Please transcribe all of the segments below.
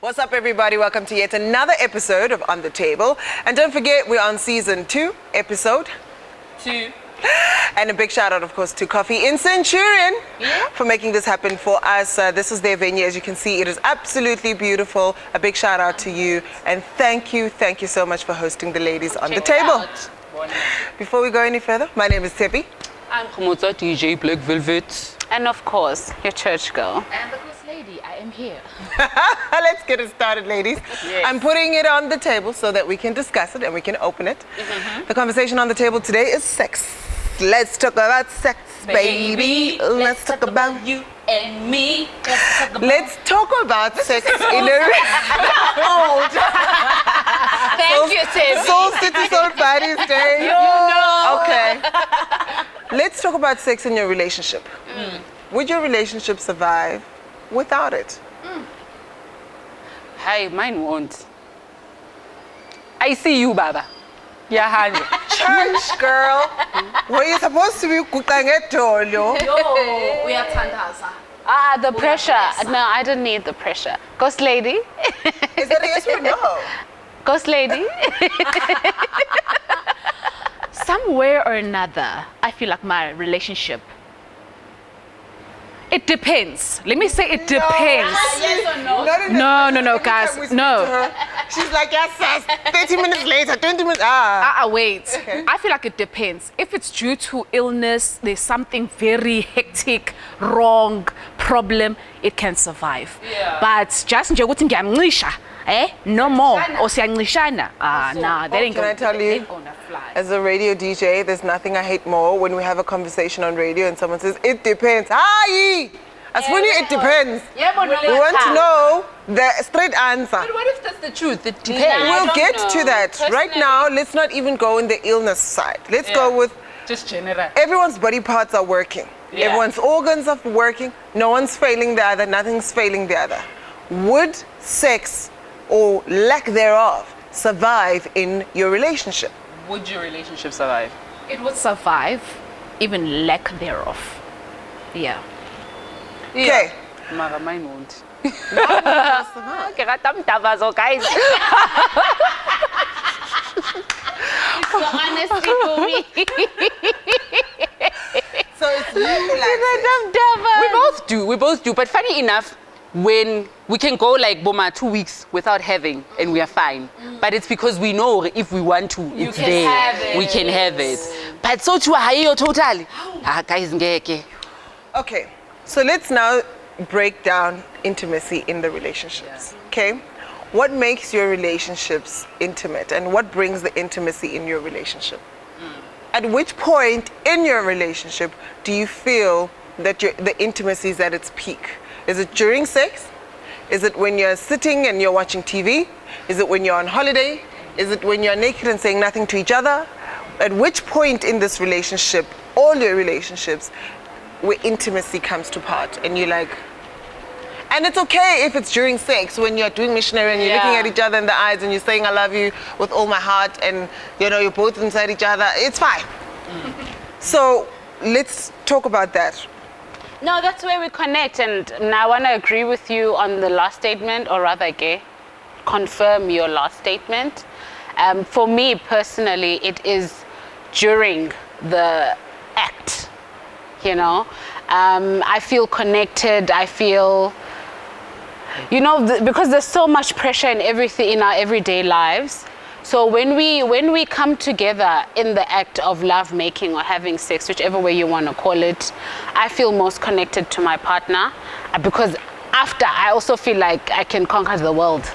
What's up, everybody? Welcome to yet another episode of On the Table. And don't forget, we're on season 2, episode 2. And a big shout out, of course, to Coffee in Centurion for making this happen for us. This is their venue. As you can see, it is absolutely beautiful. A big shout out to you. And thank you so much for hosting the ladies on the table. Before we go any further, my name is Tepi. I'm Khomotsa DJ Black Velvet. And of course, your church girl. And the first lady, I am here. Let's get it started, ladies. Yes. I'm putting it on the table so that we can discuss it and we can open it. The conversation on the table today is sex. Let's talk about sex, baby. Let's talk about you and me. Let's talk about sex in a old. Thank you, Tim. Soul City Soul Parties Day. You know. Okay. Let's talk about sex in your relationship. Would your relationship survive without it? Hi, mine won't. I see you, Baba. Yeah, honey. Church girl. Were you supposed to be cooking it, Yo, we are tandaza. The pressure. No, I don't need the pressure. Ghost lady. Is that a yes or no? Ghost lady. Somewhere or another, I feel like my relationship. It depends. Let me say it depends. Yes or no? No, Every guys, time we speak no. to her, she's like, yes, sis. 30 minutes later, 20 minutes. Wait. Okay. I feel like it depends. If it's due to illness, there's something very hectic, wrong, problem, it can survive. Yeah. But just nje ukuthi ngiyamncisha, no more. Or siyancishana. Nah, that ain't Can I tell you? ain't gonna fly. As a radio DJ, there's nothing I hate more when we have a conversation on radio and someone says, it depends. Hi! As funny, it depends. We want to know the straight answer. But what if that's the truth? It depends. I We'll don't get know. to that. Right Personally- now, let's not even go in the illness side. Let's go with Just general. everyone's body parts are working. Yeah. Everyone's organs are working. No one's failing the other. Nothing's failing the other. Would sex or lack thereof survive in your relationship? Would your relationship survive? It would survive, even lack thereof. Yeah. Okay. Mara, mine won't. Okay, guys. So honestly for me. So it's you like We both do. But funny enough, when we can go like Boma 2 weeks without having and we are fine. But it's because we know if we want to, it's can there. have it. We can have it. But so to higher totally. Guys, ngeke. Okay, so let's now break down intimacy in the relationships. Okay, what makes your relationships intimate and what brings the intimacy in your relationship? At which point in your relationship do you feel that the intimacy is at its peak? Is it during sex? Is it when you're sitting and you're watching TV? Is it when you're on holiday? Is it when you're naked and saying nothing to each other? At which point in this relationship, all your relationships, where intimacy comes to part and you're like, and it's okay if it's during sex when you're doing missionary and you're looking at each other in the eyes and you're saying I love you with all my heart and you're both inside each other, it's fine. So let's talk about that. No, that's where we connect, and now I want to agree with you on the last statement, or rather, confirm your last statement. For me personally, it is during the act. I feel connected. I feel, because there's so much pressure in everything in our everyday lives. So when we come together in the act of love making or having sex, whichever way you want to call it, I feel most connected to my partner, because after I also feel like I can conquer the world.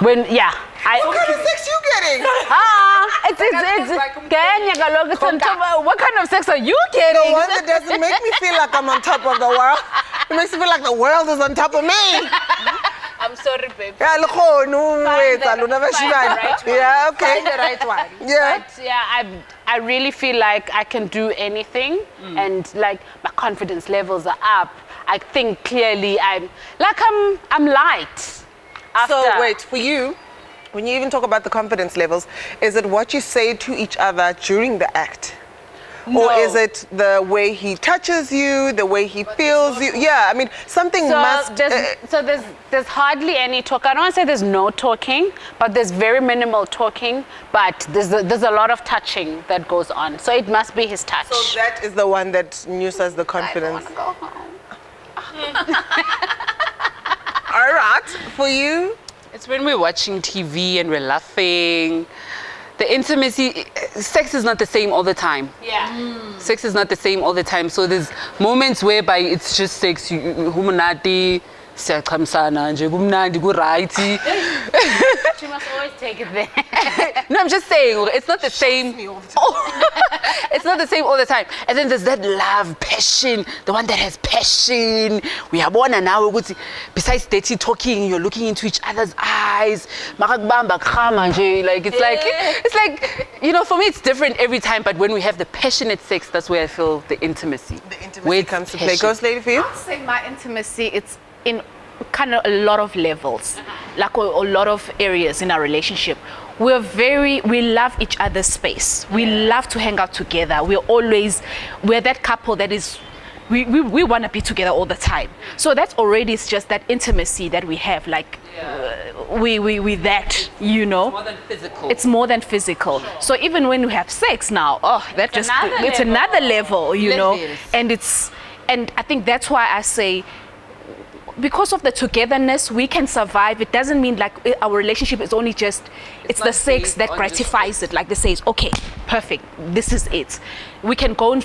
What kind of sex you getting? What kind of sex are you getting? The one that doesn't make me feel like I'm on top of the world. It makes me feel like the world is on top of me. I'm sorry, babe. Yeah, look, yeah, okay. Find the right one. Yeah. But yeah, I really feel like I can do anything, and like my confidence levels are up. I think clearly. I'm light. After. So wait, for you, when you even talk about the confidence levels, is it what you say to each other during the act? Or is it the way he touches you, the way he feels you? Yeah, I mean, something So must... there's hardly any talk. I don't want to say there's no talking, but there's very minimal talking. But there's a lot of touching that goes on. So it must be his touch. so that is the one that nuises the confidence. All right, for you? It's when we're watching TV and we're laughing. The intimacy, sex is not the same all the time. Yeah. Sex is not the same all the time. So there's moments whereby it's just sex. Humanati, siyaqhamisana nje, kumnandi, ku-right. You must always take it there. No, I'm just saying, it's not the same. It's not the same all the time. And then there's that love, passion, the one that has passion. We are born and now, besides dirty talking, you're looking into each other's eyes. Like, it's like, you know, for me, it's different every time. But when we have the passionate sex, that's where I feel the intimacy. The intimacy comes to play. Ghost lady for you? I'll say my intimacy, it's in kind of a lot of levels, like a lot of areas in our relationship. We love each other's space. We love to hang out together. We're that couple that is, we want to be together all the time. So that's already, it's just that intimacy that we have, like we that, you know. It's more than physical. It's more than physical. So even when we have sex now, it's another level, you know. And I think that's why I say, because of the togetherness, we can survive. It doesn't mean like our relationship is only just, it's the sex that gratifies it. Like they say, okay, perfect, this is it. We can go in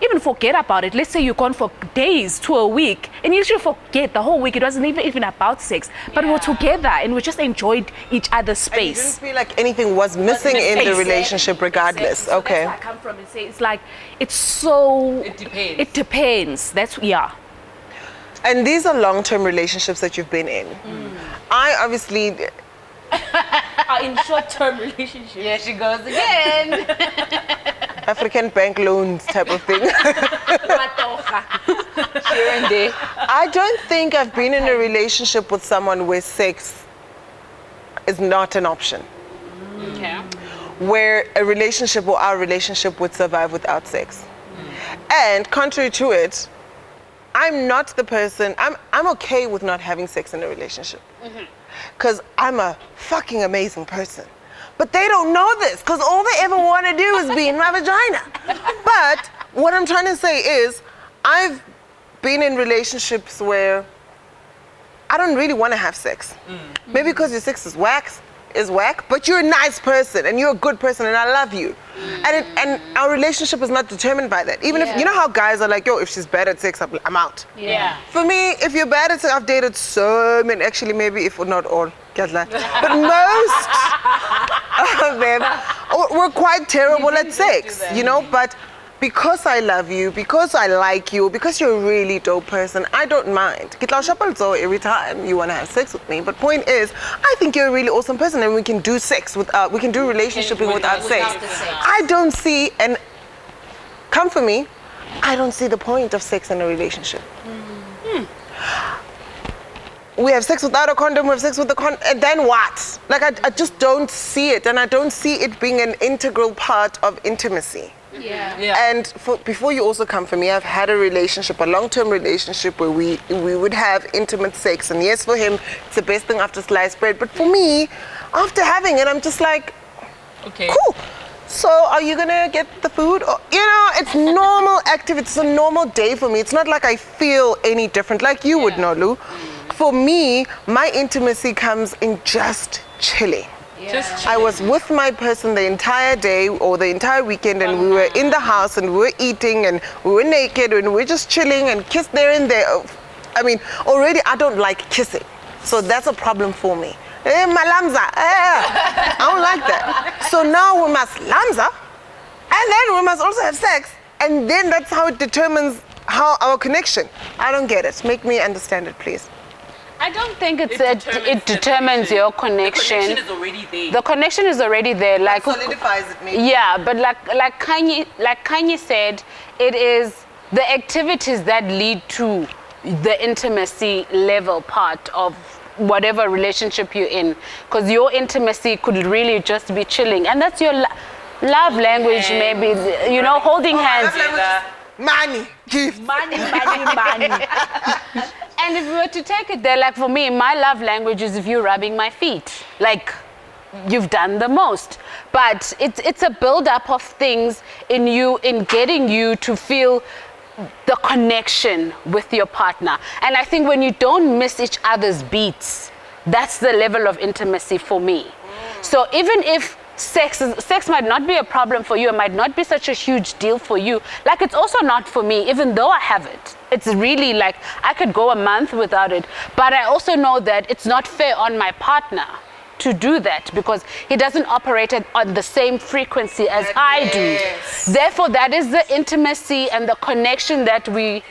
even forget about it. Let's say you're gone for days to a week, and you should forget the whole week. It wasn't even about sex, but we're together and we just enjoyed each other's space. And you didn't feel like anything was missing in the relationship regardless. So Okay. that's where I come from and say, it's like, it's so... It depends. It depends. Yeah. And these are long-term relationships that you've been in. I obviously... In short-term relationships. Here she goes again. African bank loans type of thing. Here and there. I don't think I've been in a relationship with someone where sex is not an option. Okay. Where a relationship or our relationship would survive without sex. And contrary to it, I'm not the person, I'm okay with not having sex in a relationship. Because I'm a fucking amazing person. But they don't know this, because all they ever want to do is be in my vagina. But what I'm trying to say is, I've been in relationships where I don't really want to have sex. Maybe because your sex is whack, but you're a nice person and you're a good person and I love you. And our relationship is not determined by that. Even if, you know how guys are like, yo, if she's bad at sex, I'm out. Yeah. For me, if you're bad at sex, I've dated so many, actually maybe if not all, but most of them were quite terrible at sex, you know, but because I love you, because I like you, because you're a really dope person, I don't mind. Every time you want to have sex with me. But point is, I think you're a really awesome person and we can do sex without, we can do relationshiping without sex. I don't see, and come for me, I don't see the point of sex in a relationship. We have sex without a condom, we have sex with a condom, and then what? Like, I just don't see it, and I don't see it being an integral part of intimacy. And before you also come for me, I've had a relationship, a long-term relationship where we would have intimate sex. And yes, for him, it's the best thing after sliced bread. But for me, after having it, I'm just like, Okay. cool. So are you going to get the food? Or, you know, it's normal activity. It's a normal day for me. It's not like I feel any different like you would know, Lou. For me, my intimacy comes in just chilling. I was with my person the entire day or the entire weekend, and we were in the house and we were eating and we were naked and we were just chilling and kissed there and there. I mean, already I don't like kissing, so that's a problem for me. My lamza, I don't like that. So now we must lamza, and then we must also have sex, and then that's how it determines how our connection. I don't get it. Make me understand it, please. I don't think it determines your connection. The connection is already there. The connection is already there. Like Solidifies it, maybe. yeah, but like Kanye said, it is the activities that lead to the intimacy level part of whatever relationship you're in. Because your intimacy could really just be chilling, and that's your Love language, maybe, you know, holding hands. Money, gift. Money. And if we were to take it there, like for me, my love language is if you're rubbing my feet. Like, you've done the most. But it's a build-up of things in you, in getting you to feel the connection with your partner. And I think when you don't miss each other's beats, that's the level of intimacy for me. So even if sex might not be a problem for you, it might not be such a huge deal for you, like it's also not for me, even though I have it. It's really like, I could go a month without it, but I also know that it's not fair on my partner to do that because he doesn't operate on the same frequency as I do. Therefore, that is the intimacy and the connection that we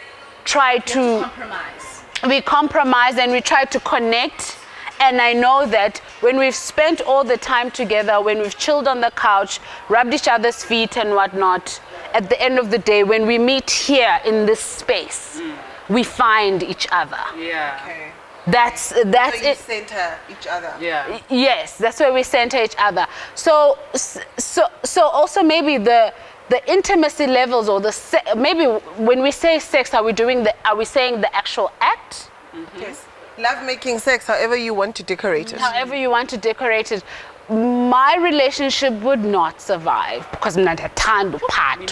try to compromise. We compromise and we try to connect. And I know that when we've spent all the time together, when we've chilled on the couch, rubbed each other's feet and whatnot, at the end of the day, when we meet here in this space, we find each other. Yeah. Okay. That's So you it. center each other. Yeah. Yes, that's where we center each other. So also maybe the intimacy levels or maybe when we say sex, are we saying the actual act? Yes. Love making sex, however you want to decorate it. However you want to decorate it. My relationship would not survive because I'm not a tando part.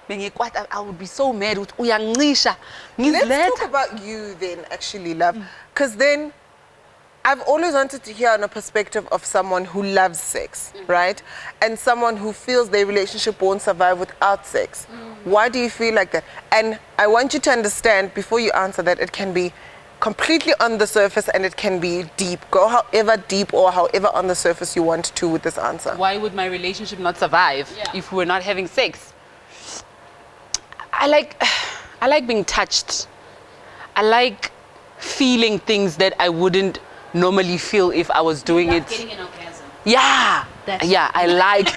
I would be so mad with uyancisha. Let's talk about you then, actually, love. Because then I've always wanted to hear on a perspective of someone who loves sex, right? And someone who feels their relationship won't survive without sex. Why do you feel like that? And I want you to understand, before you answer that, it can be completely on the surface and it can be deep. Go however deep or however on the surface you want to with this answer. Why would my relationship not survive if we were not having sex? I like being touched. I like feeling things that I wouldn't normally feel if I was doing it. Getting an orgasm. Yeah. I like.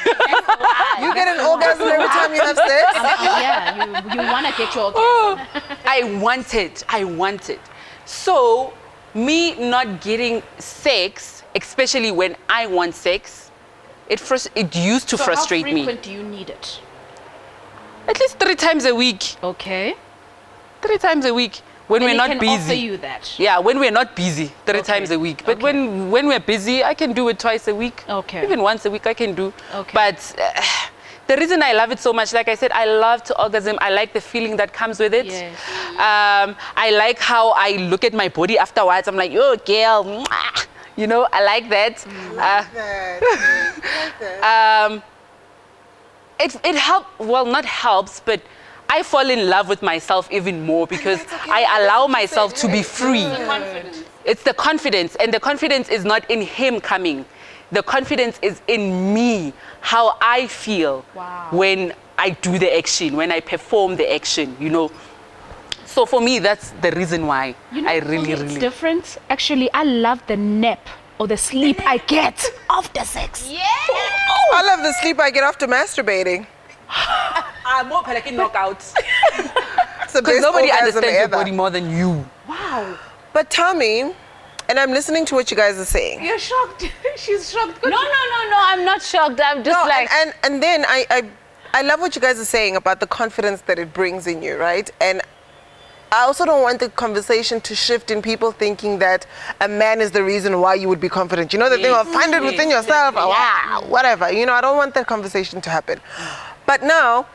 You get an orgasm every time you have sex? Yeah, you want to get your orgasm. I want it. So, me not getting sex, especially when I want sex, it used to frustrate me. How frequent do you need it? At least 3 times a week. Okay. 3 times a week. When we're not can busy. offer you that. Yeah, when we're not busy, 3 times a week. But Okay. when we're busy, I can do it twice a week. Okay. Even once a week I can do. Okay. But the reason I love it so much, like I said, I love to orgasm. I like the feeling that comes with it. Yes. I like how I look at my body afterwards. I'm like, yo, girl, mwah. You know, I like that. It helps, well, not helps, but I fall in love with myself even more because I allow myself to be free. It's the confidence, and the confidence is not in him coming. The confidence is in me, how I feel when I do the action, when I perform the action, you know. So for me, that's the reason why I really, It's different. Actually, I love the nap or the sleep I get after sex. Yeah. I love the sleep I get after masturbating. I'm more like a knockout. It's the Because best nobody orgasm understands your ever. body more than you. Wow. But tell me, and I'm listening to what you guys are saying. You're shocked. She's shocked. No, I'm not shocked. I'm just No, like... and then I love what you guys are saying about the confidence that it brings in you, right? And I also don't want the conversation to shift in people thinking that a man is the reason why you would be confident. You know, that they will find it within yourself, or whatever. You know, I don't want that conversation to happen. But now,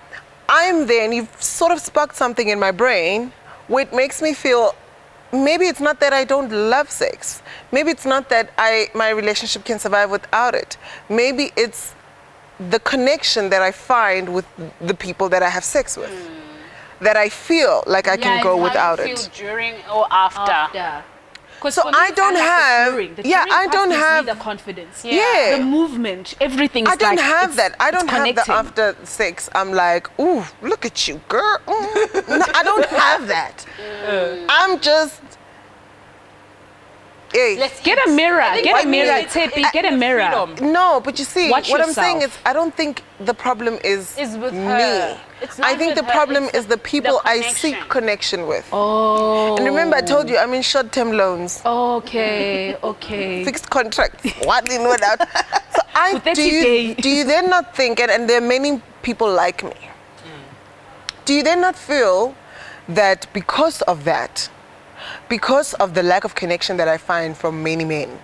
I'm there, and you've sort of sparked something in my brain where it makes me feel, maybe it's not that I don't love sex. Maybe it's not that my relationship can survive without it. Maybe it's the connection that I find with the people that I have sex with. That I feel like I can go without how you it. feel during or after. So I don't have, I don't have the confidence. Yeah. The movement, everything is I don't like, have that. I don't have the connecting. after sex. I'm like, ooh, look at you, girl. No, I don't have that. I'm just. Hey. Get a mirror. Get a mirror. Tepi, get a mirror. No, but you see, Watch what I'm saying is, yourself. I don't think the problem is with me. her. It's not I think with the her, problem it's is the people I connection. seek connection with. Oh. And remember, I told you, I'm in short-term loans. Okay. Okay. Fixed contracts, one in, one out. So Do you then not think, and there are many people like me, do you then not feel that because of the lack of connection that I find from many men,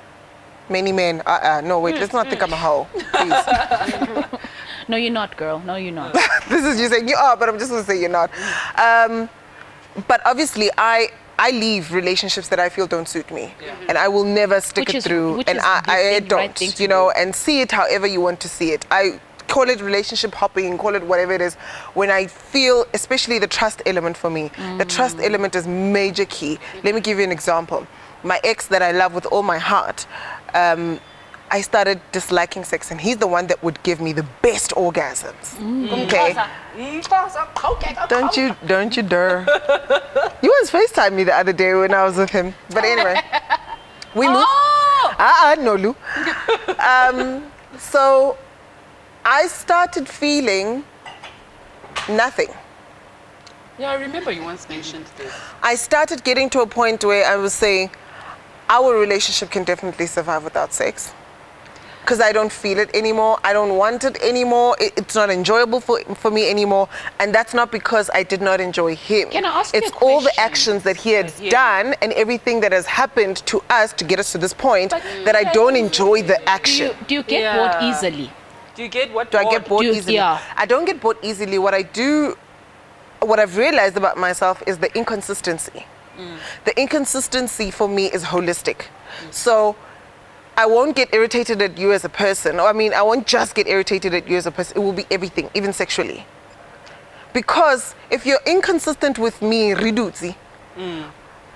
no, wait, let's not think I'm a hoe, please. No, you're not, girl. No, you're not. This is you saying you are, but I'm just going to say you're not. But obviously, I leave relationships that I feel don't suit me, and I will never stick it through, and I don't, you know, and see it however you want to see it. I call it relationship hopping, call it whatever it is. When I feel, especially the trust element for me, the trust element is major key. Let me give you an example. My ex that I love with all my heart, I started disliking sex, and he's the one that would give me the best orgasms. Okay. Don't you dare. You was FaceTime me the other day when I was with him. But anyway, we moved. No, Lou. So I started feeling nothing. Yeah, I remember you once mentioned this. I started getting to a point where I was saying, our relationship can definitely survive without sex. Because I don't feel it anymore. I don't want it anymore. It's not enjoyable for me anymore. And that's not because I did not enjoy him. Can I ask you a It's all the question? actions that he had done and everything that has happened to us to get us to this point that I don't enjoy the action. Do you get bored easily? Do you get what? Do I get bored easily? Yeah. I don't get bored easily. What I've realized about myself is the inconsistency. The inconsistency for me is holistic. So I won't get irritated at you as a person. I mean, I won't just get irritated at you as a person. It will be everything, even sexually. Because if you're inconsistent with me, Ridutsi,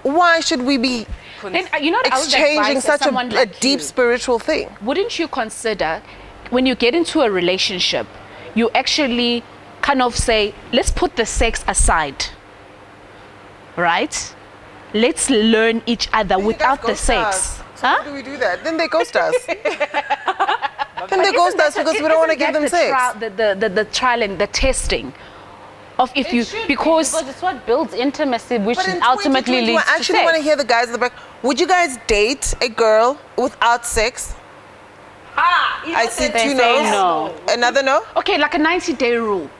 why should we be Then, you know what I would exchanging advise such someone a like deep you? spiritual thing? Wouldn't you consider, when you get into a relationship, you actually kind of say, let's put the sex aside, right? Let's learn each other without the sex. So how do we do that? Then they ghost us. Then they ghost us because we don't want to give them sex. The trial and the testing of if you, because it's what builds intimacy, which But in ultimately 2021, leads I actually to want to sex. hear the guys in the back. Would you guys date a girl without sex? I see They two say no's. no. Another no? okay, like a 90-day rule.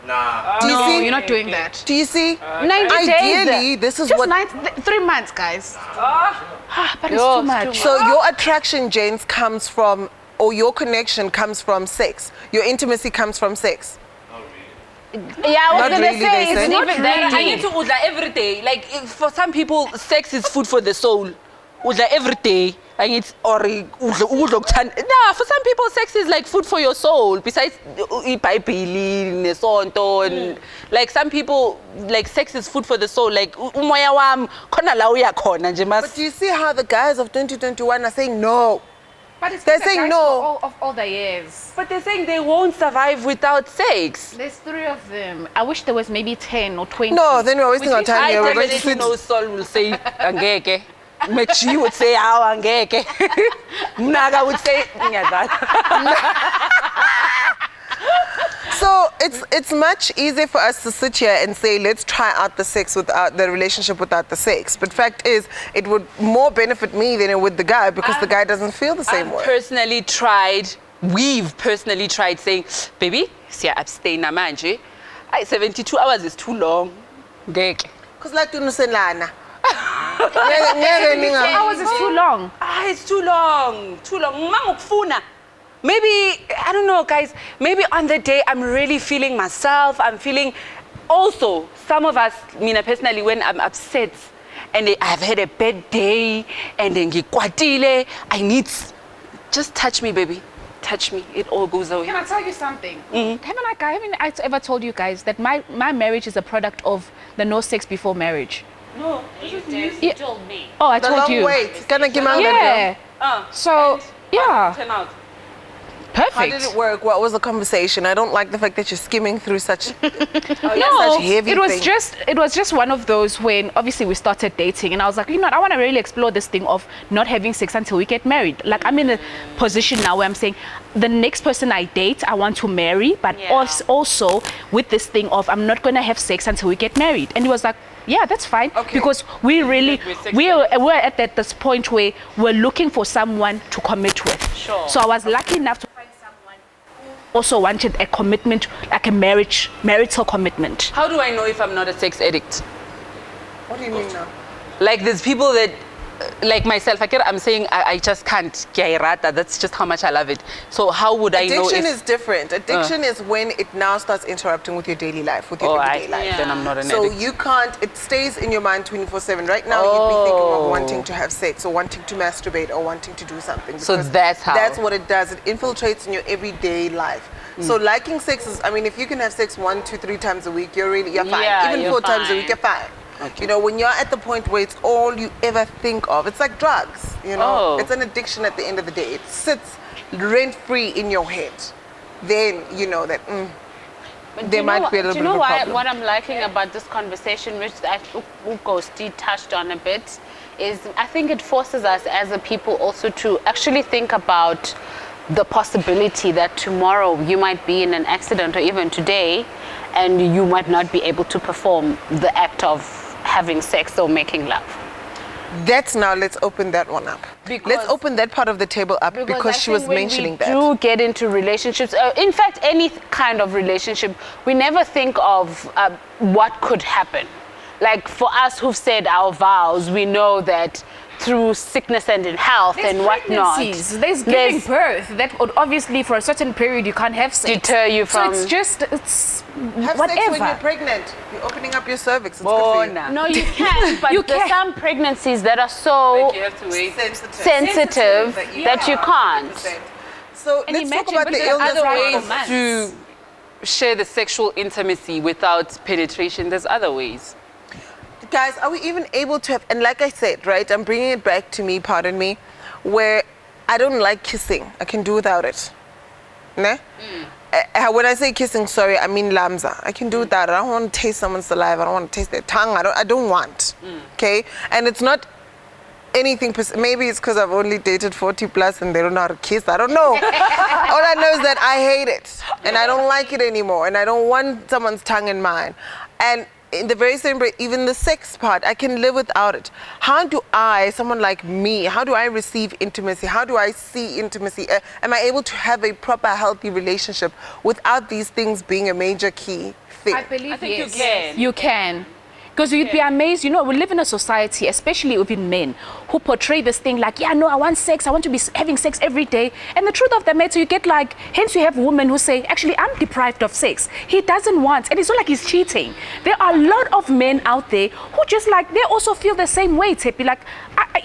Nah. Do you No, see? you're not doing that. Do you see? 90 days. Ideally, this is Just what. 3 months, guys. But it's too much. So your attraction, James, comes from, or your connection comes from sex. Your intimacy comes from sex. Yeah, I was Not gonna really, say they it's say. not Even that that, I need deep. to udla every day. Like for some people, sex is food for the soul. Udla every day. Like it's or nah, for some people, sex is like food for your soul. Besides, like some people, like sex is food for the soul. Like umoya wam khona la uya khona nje But mas. do you see how the guys of 2021 are saying no? But it's They're the saying guys no. of all the years. But they're saying they won't survive without sex. There's 3 of them. I wish there was maybe 10 or 20. No, then we're wasting our time I here. We're going to definitely sit. know soul will say angeke. MacG would say how angeke. Naga would say ngiyadlala. So it's much easier for us to sit here and say, let's try out the sex without the relationship without the sex. But fact is, it would more benefit me than it would the guy because the guy doesn't feel the same way. We've personally tried saying, baby, siya abstain na manje. 72 hours is too long. Ngeke. Because like you say, Lana. Hours is too long. It's too long. Too long. Mangukufuna. Maybe, I don't know, guys. Maybe on the day I'm really feeling myself. I'm feeling. Also, some of us, Mina personally, when I'm upset and I've had a bad day and then ngikwatile, I need. Just touch me, baby. Touch me. It all goes away. Can I tell you something? Haven't I ever told you guys that my marriage is a product of the no sex before marriage? No, you told me. Oh, I The told long you. wait. Gonna give my Yeah. So, yeah. Turn out. How Perfect. did it work? What was the conversation? I don't like the fact that you're skimming through such No, such heavy it was thing. just one of those when obviously we started dating and I was like, you know what, I want to really explore this thing of not having sex until we get married. Like I'm in a position now where I'm saying the next person I date I want to marry, but also with this thing of I'm not going to have sex until we get married. And he was like, yeah, that's fine. Okay. Because we really we're at this point where we're looking for someone to commit with. Sure. So I was lucky enough to find also wanted a commitment, like a marital commitment. How do I know if I'm not a sex addict? What do you mean now? Like there's people that, like myself, I'm saying I just can't. That's just how much I love it. So how would I know if... Addiction is different. Addiction is when it now starts interrupting with your daily life, with your everyday life. Then I'm not an So addict. you can't, it stays in your mind 24/7. Right now you'd be thinking of wanting to have sex or wanting to masturbate or wanting to do something. So that's how. That's what it does. It infiltrates in your everyday life. So liking sex is, I mean, if you can have sex 1, 2, 3 times a week, you're fine. Yeah, Even you're 4 times a week, fine. you're fine. Okay. You know, when you're at the point where it's all you ever think of, it's like drugs, you know. Oh. It's an addiction at the end of the day. It sits rent-free in your head. Then you know that But there might be a little do you bit know of a problem. what I'm liking about this conversation, which Ugosti touched on a bit, is I think it forces us as a people also to actually think about the possibility that tomorrow you might be in an accident, or even today, and you might not be able to perform the act of having sex or making love. Let's open that one up. Let's open that part of the table up because I she was think when mentioning we that. do get into relationships, in fact, any kind of relationship, we never think of what could happen. Like for us who've said our vows, we know that through sickness and in health and whatnot. There's giving birth. That would obviously for a certain period you can't have sex. Deter you from... So it's Have whatever. sex when you're pregnant. You're opening up your cervix. It's good for you. No, you can, but You there's can. some pregnancies that are so You have to wait. sensitive that you can't. So And let's talk imagine about with the the illness other part ways of months. To share the sexual intimacy without penetration, there's other ways. Guys, are we even able to have, and like I said, right, I'm bringing it back to me, pardon me, where I don't like kissing. I can do without it. Ne? When I say kissing, sorry, I mean lamza. I can do without it. I don't want to taste someone's saliva. I don't want to taste their tongue. I don't want. Okay? And it's not anything, maybe it's because I've only dated 40 plus and they don't know how to kiss. I don't know. All I know is that I hate it and I don't like it anymore and I don't want someone's tongue in mine. And in the very same way, even the sex part, I can live without it. How do I, someone like me, how do I receive intimacy? How do I see intimacy? Am I able to have a proper, healthy relationship without these things being a major key thing? I believe I think yes. you can. You can. Because you'd be amazed, you know, we live in a society, especially within men, who portray this thing like, yeah, no, I want sex, I want to be having sex every day. And the truth of the matter, you get like, hence you have women who say, actually, I'm deprived of sex. He doesn't want, and it's not like he's cheating. There are a lot of men out there who just like, they also feel the same way, Tepi. Like,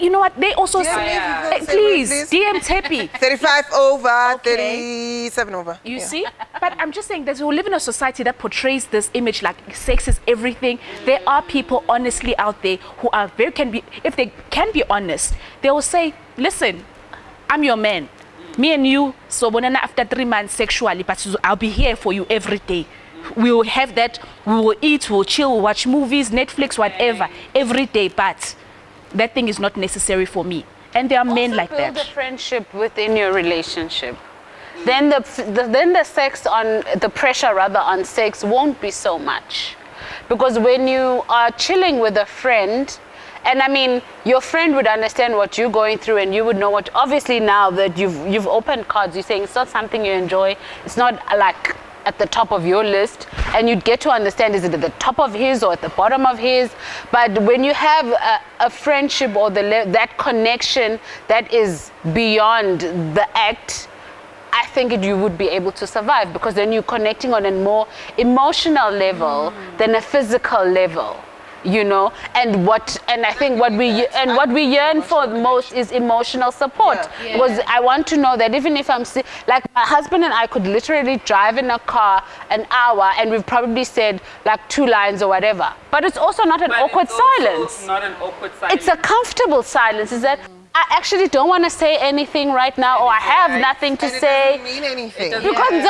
you know what, they also say, please, DM Tepi. 35 over, Okay. 37 over. You see? But I'm just saying that we live in a society that portrays this image like sex is everything. There are people honestly out there who are if they can be honest, they will say, listen, I'm your man. Me and you, so bonana after 3 months sexually, but I'll be here for you every day. We will have that, we will eat, we'll chill, we'll watch movies, Netflix, whatever, every day, but that thing is not necessary for me. And there are men like build that. a friendship within your relationship. Then the sex on the pressure rather on sex won't be so much, because when you are chilling with a friend, and I mean your friend would understand what you're going through, and you would know what. Obviously now that you've opened cards, you're saying it's not something you enjoy. It's not like at the top of your list, and you'd get to understand, is it at the top of his or at the bottom of his? But when you have a friendship or that connection that is beyond the act, I think you would be able to survive, because then you're connecting on a more emotional level than a physical level, you know. And I think what we yearn for the most is emotional support. Yeah. Because I want to know that even if I'm like, my husband and I could literally drive in a car an hour and we've probably said like 2 lines or whatever, but it's also not an awkward silence. Not an awkward silence. It's a comfortable silence. Is that I actually don't want to say anything right now, or I have nothing to And say. it doesn't mean anything. Because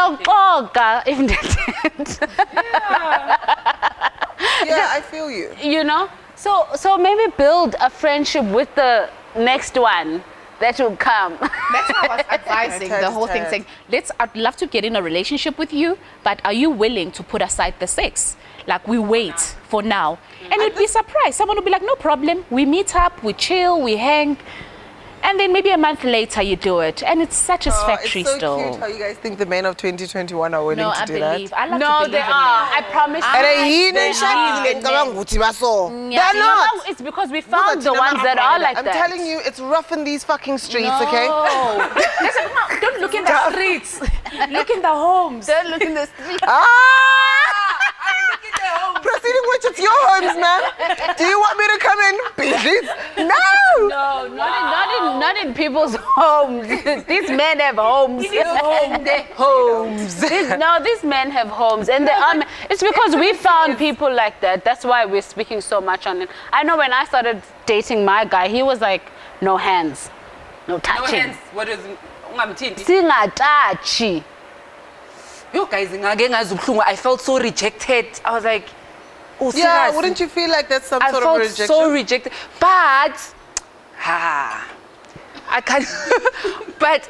Yeah, I feel you. you know, so maybe build a friendship with the next one that will come. That's how I was advising the whole thing, saying, I'd love to get in a relationship with you, but are you willing to put aside the sex? Like, we wait for now. And you'd be surprised. Someone would be like, no problem. We meet up, we chill, we hang. and then maybe a month later you do it, and it's satisfactory it's so still. cute how you guys think the men of 2021 are willing No, to I do believe. that. I love to No, believe they in are. men. I promise you. They're not. It's because we found the ones that are like I'm that. telling you, it's rough in these fucking streets, No. okay? Listen, no, don't look in the streets. Look in the homes. Don't look in the street. Proceeding which it's your homes, man. Do you want me to come in? Bitches? No! No, not in people's homes. These men have homes. Homes. These men have homes, and it's because we found people like that. That's why we're speaking so much on it. I know when I started dating my guy, he was like, no hands, no No touching. hands. What is ungamthindi? Singatachi. Yo guys, I felt so rejected. I was like, oh, Yeah, serious? wouldn't you feel like that's some I sort felt of rejection? so rejected. But I can't. But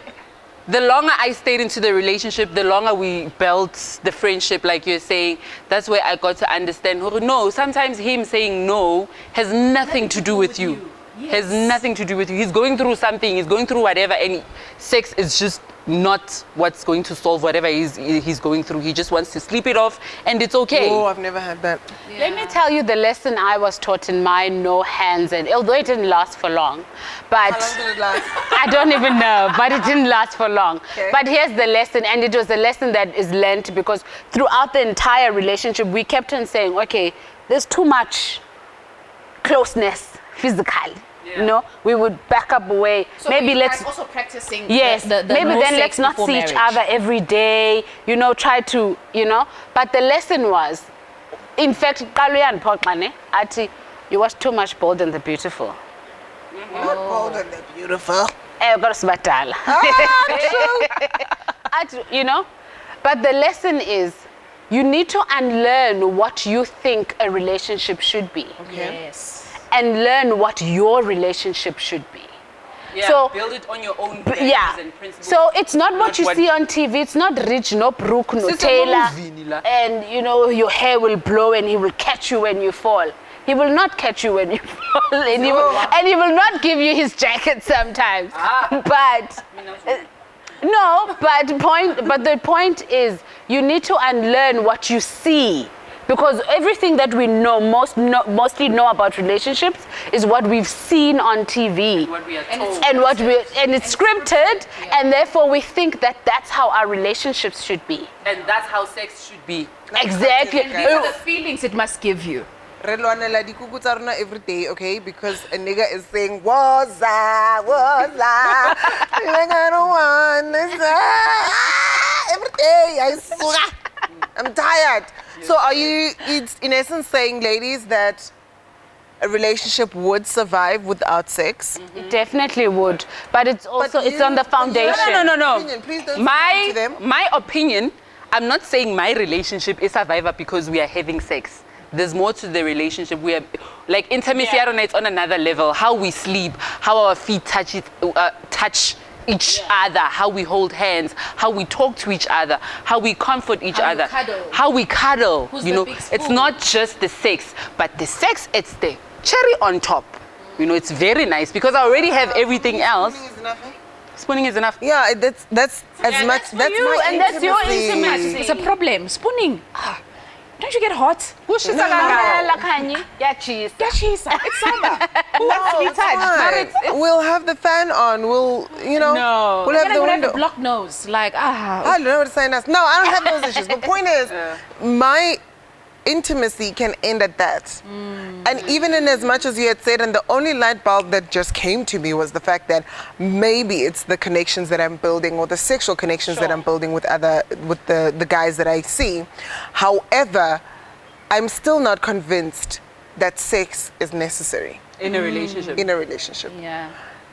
the longer I stayed into the relationship, the longer we built the friendship, like you're saying, that's where I got to understand, no, sometimes him saying no has nothing to do with you. Has nothing to do with you. He's going through something, he's going through whatever, and sex is just not what's going to solve whatever he's going through. He just wants to sleep it off, and it's okay. Oh, I've never had that. Let me tell you the lesson I was taught in my no hands, and although it didn't last for long, but How long did it last? I don't even know, but it didn't last for long. Okay. But here's the lesson, and it was a lesson that is learned because throughout the entire relationship, we kept on saying, okay, there's too much closeness physically. Yeah. You know, we would back up away. So maybe you let's guys also practicing. yes, the maybe no then sex let's not before see each marriage. other every day. You know, try to But the lesson was, in fact, Kaluyan Pokmane, Ati, you watch too much Bold and the Beautiful. Not bold and they're beautiful. You know, but the lesson is you need to unlearn what you think a relationship should be. Yes. And learn what your relationship should be. Yeah, So- build it on your own values Yeah. and principles. So it's not what you what- see on TV. It's not Rich, no Brooke, no Sister Taylor. movie, Nila. And your hair will blow and he will catch you when you fall. He will not catch you when you fall. And, he will not give you his jacket sometimes. But the point is you need to unlearn what you see. Because everything that we mostly know about relationships is what we've seen on TV. What we are told. And it's scripted, and therefore we think that that's how our relationships should be. And that's how sex should be. Exactly. And These are the feelings it must give you. Re lwanela dikuku tsa rona every day, okay? Because a nigga is saying, Waza. Nigga don't want this. Every day, I swear. I'm tired. So are you, in essence, saying, ladies, that a relationship would survive without sex? It definitely would, but it's also it's on the No, foundation. No. Opinion, please don't say to them. My opinion, I'm not saying my relationship is survivor because we are having sex. There's more to the relationship. We are like intimacy. I don't know. It's on another level. How we sleep, how our feet touch each other, how we hold hands, how we talk to each other, how we comfort each How you other, cuddle. how we cuddle. Who's you the know, big it's spoon? not just the sex, but the sex. It's the cherry on top. You know, it's very nice because I already have everything else. Spooning is enough, eh? Spooning is enough. Yeah, that's as much. That's you, my and that's your intimacy. intimacy. It's a problem. Spooning. Don't you get hot? Cheese. It's summer. That's me touch. Fine. We'll have the fan on. We'll, No. we'll have the We'll have window. the block nose. Like, I don't know what to say. No, I don't have those issues. But point is, my intimacy can end at that. And even in as much as you had said, and the only light bulb that just came to me was the fact that maybe it's the connections that I'm building or the sexual connections that I'm building with the guys that I see. However, I'm still not convinced that sex is necessary In a relationship. in a relationship. Yeah.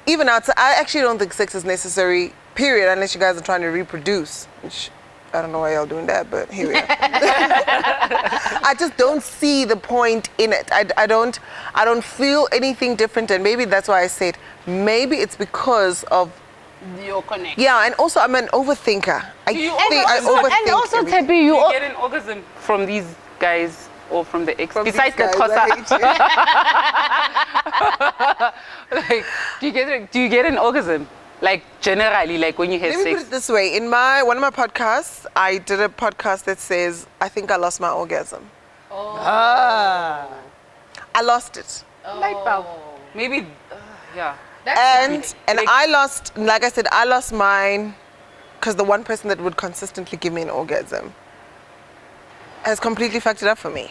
Even outside, I actually don't think sex is necessary, period, unless you guys are trying to reproduce. Which, I don't know why y'all doing that, but here we are. I just don't see the point in it. I don't feel anything different, and maybe that's why I said maybe it's because of Your connection. yeah, and also I'm an overthinker. I you think I overthink? overthink. And also, everything. Tebi, You get an orgasm from these guys. or from the ex? From Besides these the guys, I Xhosa. Like, do you get an orgasm? Like generally, like when you have Let me sex? put it this way. In one of my podcasts, I did a podcast that says, I think I lost my orgasm. Ah. I lost it. Light bulb. Maybe, yeah. And I lost, like I said, I lost mine because the one person that would consistently give me an orgasm has completely fucked it up for me.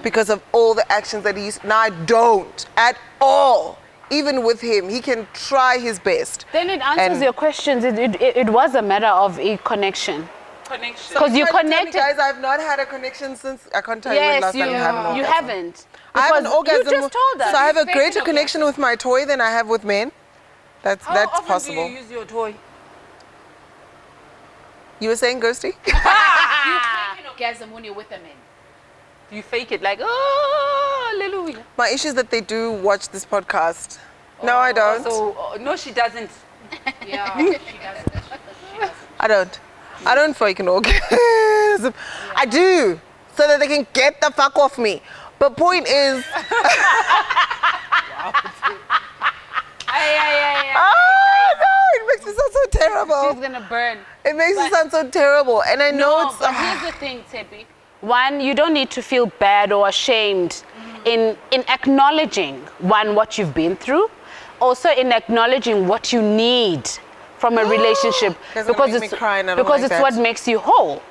Because of all the actions that he's, now I don't at all. Even with him, he can try his best. Then it answers your questions. It was a matter of a connection. Connection. Because you Tell me, connected. guys, I've not had a connection since, I can't tell you when Yes, last time you had an orgasm. you haven't. I have an Because orgasm. You just told us. So I have a You faked greater an connection with my toy than I have with men. That's often possible. do you use your toy? You were saying, Ghosty? You fake an orgasm when you're with a man. Do you fake it like, oh, hallelujah? My issue is that they do watch this podcast. No, I don't. So, no, she doesn't. Yeah, she doesn't. I don't. I don't fake an orgasm. I do, so that they can get the fuck off me. But point is, oh no, it makes me sound so She's terrible. gonna burn. It makes me sound so terrible, and I know No, it's. but here's the thing, Tepi. One, you don't need to feel bad or ashamed in acknowledging, one, what you've been through, also in acknowledging what you need from a relationship, That's gonna make me cry and I don't because like it's that. what makes you whole,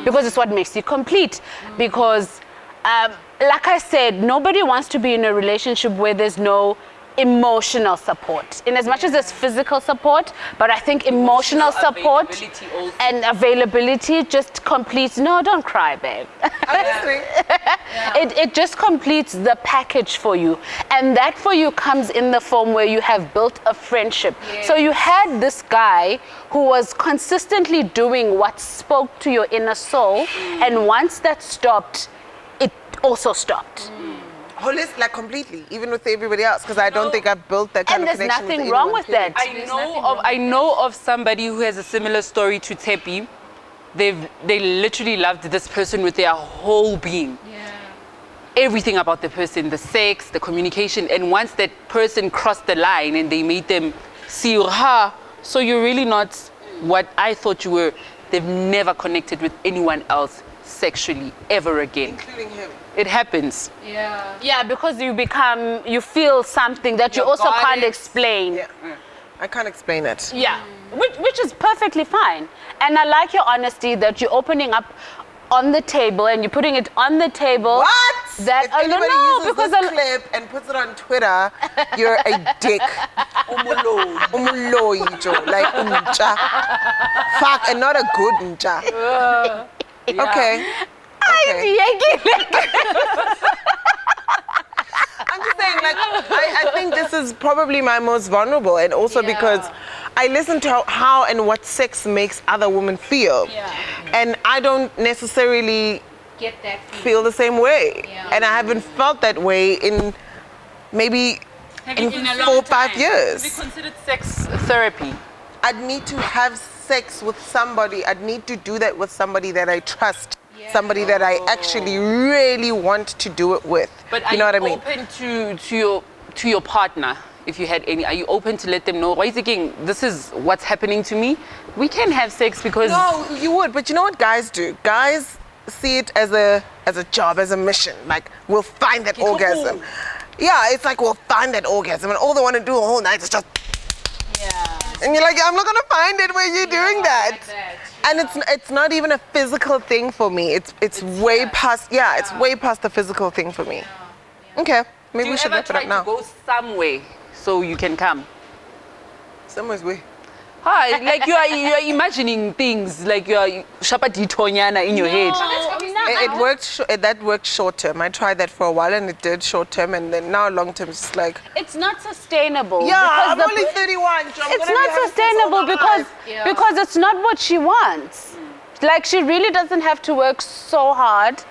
because it's what makes you complete, because like I said, nobody wants to be in a relationship where there's no emotional support, in as much as there's physical support, but I think emotional support availability also. and availability just completes. No, don't cry, babe. Honestly, It just completes the package for you, and that for you comes in the form where you have built a friendship. So you had this guy who was consistently doing what spoke to your inner soul, and once that stopped, it also stopped. holistic, like completely, even with everybody else, because I don't think I've built that kind And of there's connection. nothing with wrong anyone, with period. that. I know of somebody who has a similar story to Tepi. They literally loved this person with their whole being. Everything about the person, the sex, the communication, and once that person crossed the line and they made them see, so you're really not what I thought you were. They've never connected with anyone else sexually ever again. Including him. It happens. Yeah, because you feel something that you Your also can't goddess. explain. Yeah. I can't explain it. Yeah, which is perfectly fine. And I like your honesty that you're opening up on the table and you're putting it on the table. What? That if anybody uses because this clip and puts it on Twitter, you're a dick. Umuloyi, Joe. Like umcha. Fuck, and not a good umcha. Okay. I'm just saying, like, I think this is probably my most vulnerable, and also because I listen to how and what sex makes other women feel, and I don't necessarily Get that feel the same way, and I haven't felt that way in maybe in 4 or 5 years. Have you considered sex therapy? I'd need to have sex with somebody. I'd need to do that with somebody that I trust. Somebody that I actually really want to do it with. But you know what I are mean? you open to your partner, if you had any? Are you open to let them know, this is what's happening to me? We can have sex because... No, you would, but you know what guys do? Guys see it as a job, as a mission. Like, we'll find that orgasm. Yeah, it's like, we'll find that orgasm, and all they want to do the whole night is just... And you're like, I'm not gonna find it where you're doing that. And it's not even a physical thing for me. It's way past. It's way past the physical thing for me. Okay, maybe we should wrap it up now. Do you ever try to go somewhere so you can come? Somewhere's way. Hi, like you are imagining things, like you are shapatitonyana in your head. It worked. That worked short term. I tried that for a while, and it did short term, and then now long term, it's just like. It's not sustainable. Yeah, because I'm only 31. So it's not sustainable because it's not what she wants. Like, she really doesn't have to work so hard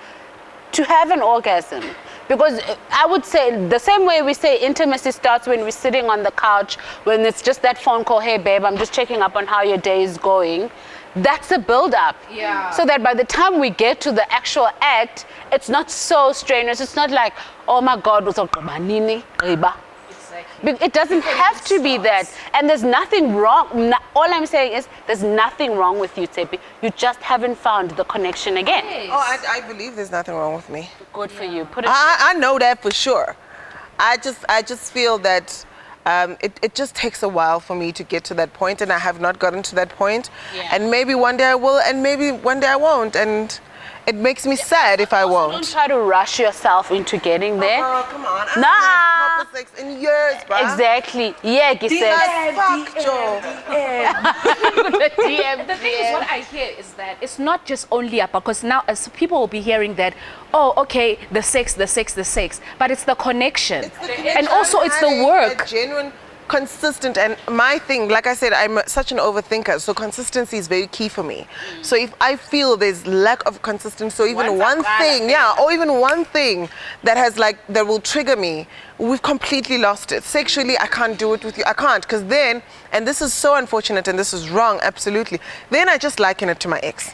to have an orgasm. Because I would say the same way we say intimacy starts when we're sitting on the couch, when it's just that phone call, hey babe, I'm just checking up on how your day is going. That's a build-up. Yeah. So that by the time we get to the actual act, it's not so strenuous. It's not like, oh my God, it doesn't have to be that. And there's nothing wrong. All I'm saying is there's nothing wrong with you, Tsepi. You just haven't found the connection again. Oh, I believe there's nothing wrong with me. Good for you. Put it. I know that for sure. I just feel that it just takes a while for me to get to that point, and I have not gotten to that point. Yeah. And maybe one day I will, and maybe one day I won't. And it makes me sad if I won't. Don't try to rush yourself into getting there. Oh, girl, come on. I Nah. haven't had proper sex in years, bruh. Exactly. Yeah, Fuck, Joe. The thing is, what I hear is that it's not just only about, because now as people will be hearing that, oh, okay, the sex, but it's the connection. And also it's the Having work. a genuine, consistent, and my thing, like I said, I'm such an overthinker, so consistency is very key for me. So if I feel there's lack of consistency, so even one thing, or even one thing that has that will trigger me, we've completely lost it. Sexually, I can't do it with you. I can't, because then, and this is so unfortunate and this is wrong, absolutely, then I just liken it to my ex.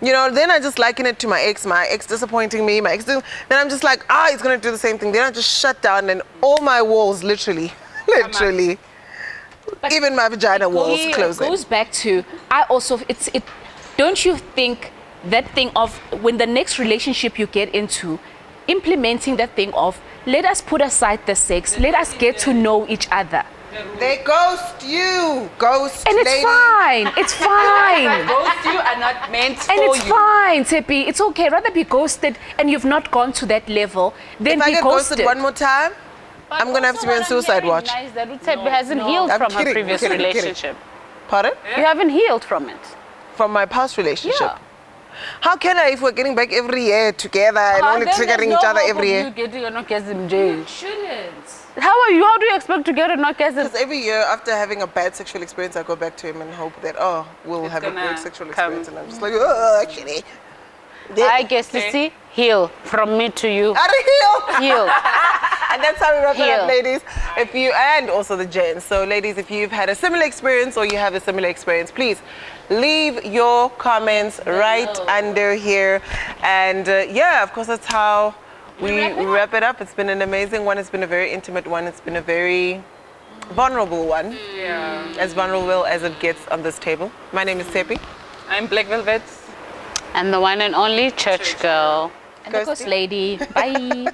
You know, then I just liken it to my ex disappointing me, then I'm just like, he's gonna do the same thing. Then I just shut down, and all my walls, literally, even my vagina walls close It goes back to, don't you think that thing of when the next relationship you get into, implementing that thing of, let us put aside the sex, let us get to know each other. They ghost you, ghost And it's lady. fine. It's fine. Both you are not meant And for it's you. fine, Tsepi. It's okay. Rather be ghosted and you've not gone to that level than If I be get ghosted. ghosted one more time, I'm gonna have to be on suicide watch. That Tsepi hasn't healed I'm from her kidding, previous kidding. relationship. Pardon? You haven't healed from it. From my past relationship. Yeah. How can I if we're getting back every year together and only triggering each other every year? You getting an orgasm, Jay. Shouldn't. How do you expect to get an orgasm? Because every year after having a bad sexual experience, I go back to him and hope that, we'll have a gonna good sexual come. experience. And I'm just like, oh, actually. I guess, you see, heal from me to you. How to heal. Heal. And that's how we wrap it Heal. up, ladies. And also the gents. So, ladies, if you've had a similar experience or you have a similar experience, please leave your comments right under here. And of course, that's how we wrap it up. It's been an amazing one. It's been a very intimate one. It's been a very vulnerable one. Yeah. As vulnerable as it gets on this table. My name is Tsepi. I'm Black Velvet. And the one and only church girl. And the ghost lady. Bye.